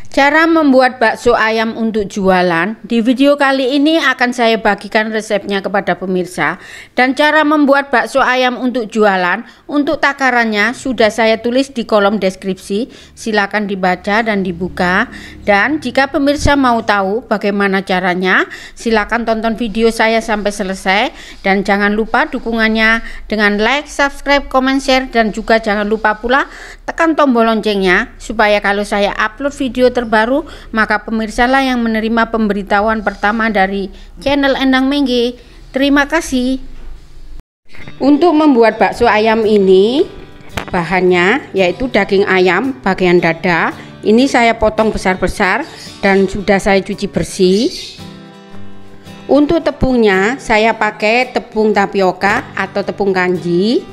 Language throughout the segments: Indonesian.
Cara membuat bakso ayam untuk jualan. Di video kali ini akan saya bagikan resepnya kepada pemirsa. Dan cara membuat bakso ayam untuk jualan, untuk takarannya sudah saya tulis di kolom deskripsi. Silakan dibaca dan dibuka. Dan jika pemirsa mau tahu bagaimana caranya, silakan tonton video saya sampai selesai. Dan jangan lupa dukungannya dengan like, subscribe, komen, share. Dan juga jangan lupa pula tekan tombol loncengnya supaya kalau saya upload video terbaru maka pemirsa lah yang menerima pemberitahuan pertama dari channel Endang Mengge. Terima kasih. Untuk membuat bakso ayam ini bahannya yaitu daging ayam bagian dada. Ini saya potong besar-besar dan sudah saya cuci bersih. Untuk tepungnya saya pakai tepung tapioka atau tepung kanji.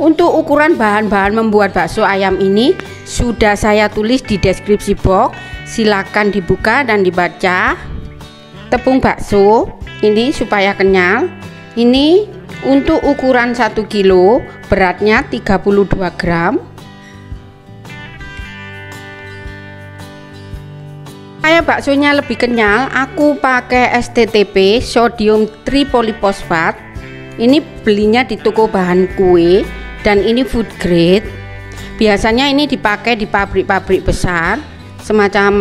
Untuk ukuran bahan-bahan membuat bakso ayam ini sudah saya tulis di deskripsi box. Silakan dibuka dan dibaca. Tepung bakso ini supaya kenyal. Ini untuk ukuran 1 kilo, beratnya 32 gram. Supaya baksonya lebih kenyal, aku pakai STTP, sodium tripolifosfat. Ini belinya di toko bahan kue. Dan ini food grade. Biasanya ini dipakai di pabrik-pabrik besar semacam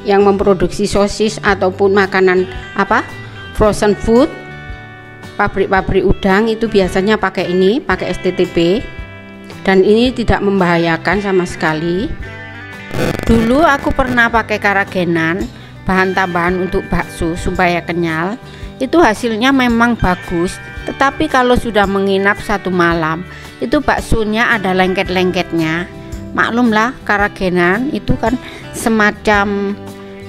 yang memproduksi sosis ataupun makanan frozen food. Pabrik-pabrik udang itu biasanya pakai ini, pakai STTP. Dan ini tidak membahayakan sama sekali. Dulu aku pernah pakai karagenan, bahan tambahan untuk bakso supaya kenyal. Itu hasilnya memang bagus, tetapi kalau sudah menginap 1 malam itu baksonya ada lengket-lengketnya. Maklumlah karagenan itu kan semacam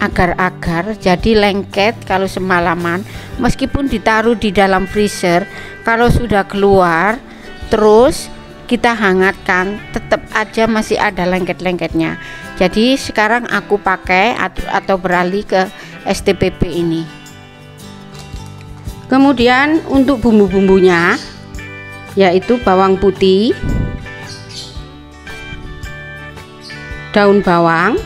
agar-agar, jadi lengket kalau semalaman. Meskipun ditaruh di dalam freezer, kalau sudah keluar terus kita hangatkan tetap aja masih ada lengket-lengketnya. Jadi sekarang aku pakai atau beralih ke STPP ini. Kemudian untuk bumbu-bumbunya yaitu bawang putih, daun bawang,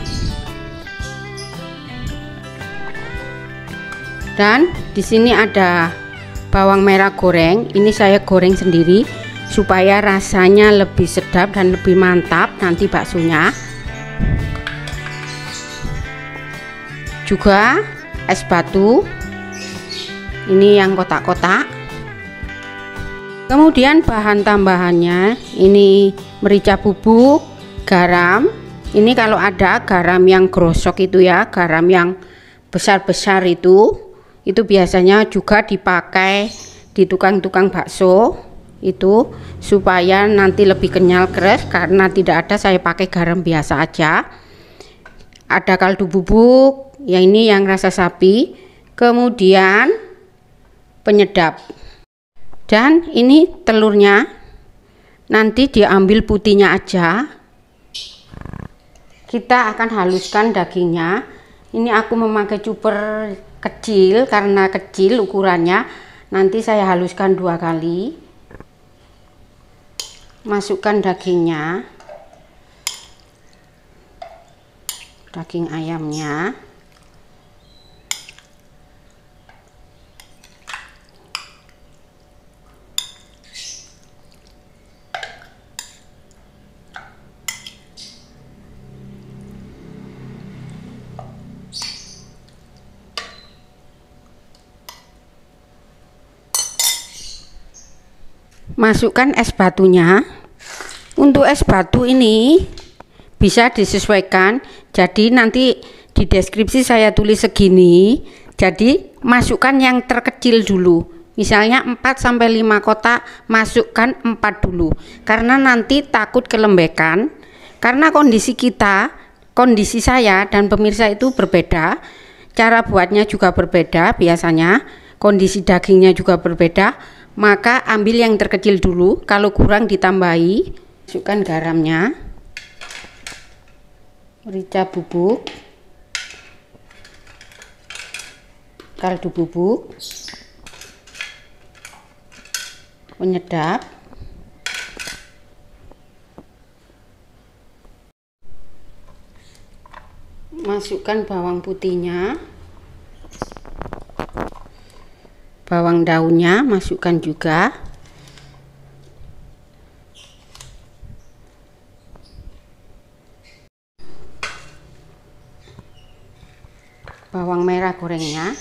dan di sini ada bawang merah goreng. Ini saya goreng sendiri supaya rasanya lebih sedap dan lebih mantap nanti baksonya. Juga es batu, ini yang kotak-kotak. Kemudian bahan tambahannya ini merica bubuk, garam. Ini kalau ada garam yang grosok itu ya, garam yang besar-besar itu biasanya juga dipakai di tukang-tukang bakso itu supaya nanti lebih kenyal keras. Karena tidak ada, saya pakai garam biasa aja. Ada kaldu bubuk, ya ini yang rasa sapi. Kemudian penyedap. Dan ini telurnya, nanti diambil putihnya aja. Kita akan haluskan dagingnya. Ini aku memakai cuper kecil karena kecil ukurannya. Nanti saya haluskan 2 kali. Masukkan dagingnya, daging ayamnya. Masukkan es batunya. Untuk es batu ini bisa disesuaikan, jadi nanti di deskripsi saya tulis segini. Jadi masukkan yang terkecil dulu, misalnya 4-5 kotak, masukkan 4 dulu karena nanti takut kelembekan. Karena kondisi kita, kondisi saya dan pemirsa itu berbeda, cara buatnya juga berbeda, biasanya kondisi dagingnya juga berbeda. Maka ambil yang terkecil dulu, kalau kurang ditambahi. Masukkan garamnya, merica bubuk, kaldu bubuk, penyedap, Masukkan bawang putihnya, bawang daunnya masukkan juga, bawang merah gorengnya,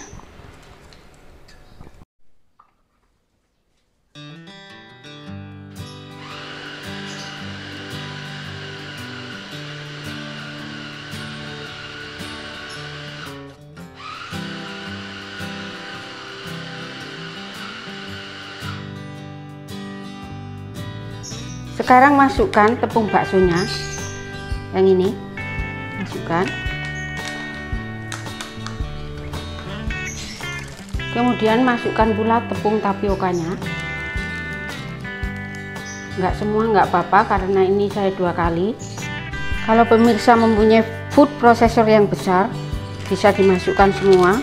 sekarang masukkan tepung baksonya yang ini, masukkan, kemudian masukkan pula tepung tapiokanya. Enggak semua enggak apa-apa karena ini saya 2 kali. Kalau pemirsa mempunyai food processor yang besar bisa dimasukkan semua.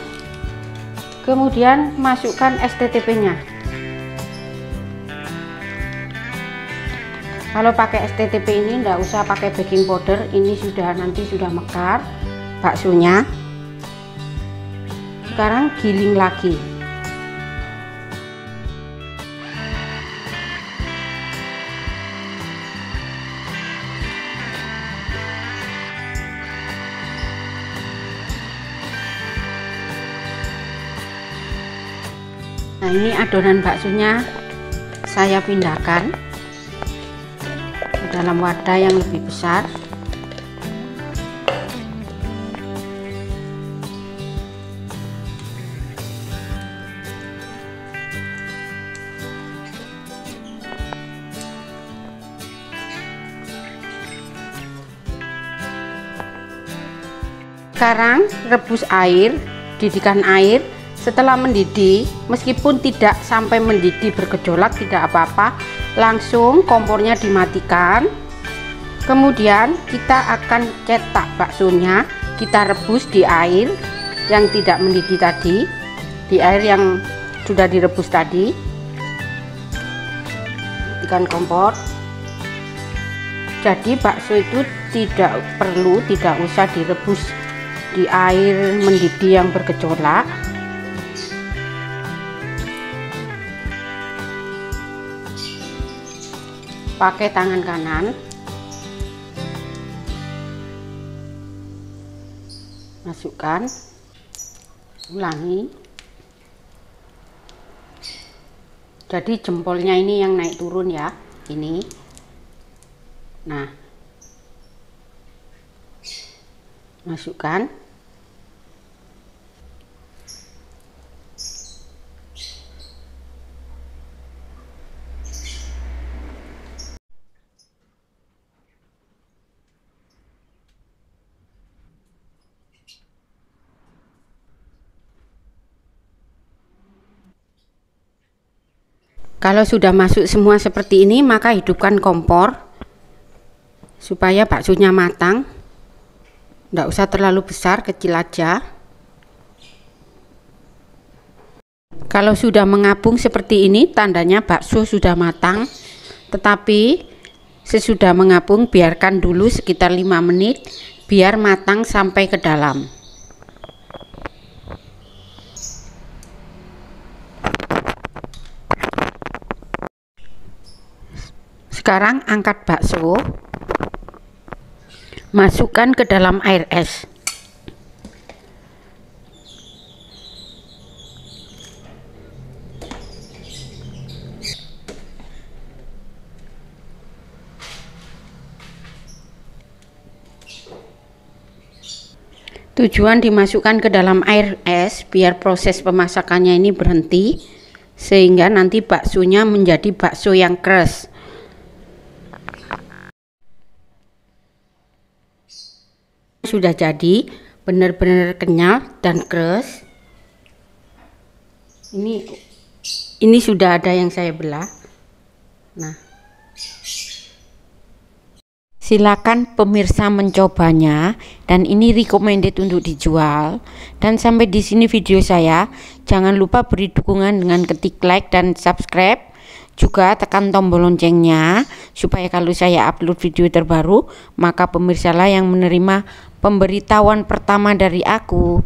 Kemudian masukkan STTP nya. Kalau pakai STTP ini enggak usah pakai baking powder, ini nanti sudah mekar baksonya. Sekarang giling lagi. Nah, ini adonan baksonya saya pindahkan ke dalam wadah yang lebih besar. Sekarang rebus air, didihkan air. Setelah mendidih, meskipun tidak sampai mendidih bergejolak tidak apa-apa, langsung kompornya dimatikan. Kemudian kita akan cetak baksonya, kita rebus di air yang tidak mendidih tadi, di air yang sudah direbus tadi. Matikan kompor. Jadi bakso itu tidak usah direbus di air mendidih yang bergejolak. Pakai tangan kanan, masukkan, ulangi. Jadi jempolnya ini yang naik turun ya, ini. Nah, masukkan. Kalau sudah masuk semua seperti ini, maka hidupkan kompor supaya baksonya matang. Tidak usah terlalu besar, kecil aja. Kalau sudah mengapung seperti ini, tandanya bakso sudah matang. Tetapi sesudah mengapung, biarkan dulu sekitar 5 menit biar matang sampai ke dalam. Sekarang angkat bakso, masukkan ke dalam air es. Tujuan dimasukkan ke dalam air es biar proses pemasakannya ini berhenti, sehingga nanti baksonya menjadi bakso yang keras. Sudah jadi, benar-benar kenyal dan keras. Ini sudah ada yang saya belah. Nah, silakan pemirsa mencobanya, dan ini recommended untuk dijual. Dan sampai di sini video saya. Jangan lupa beri dukungan dengan ketik like dan subscribe. Juga tekan tombol loncengnya supaya kalau saya upload video terbaru, maka pemirsa lah yang menerima pemberitahuan pertama dari aku.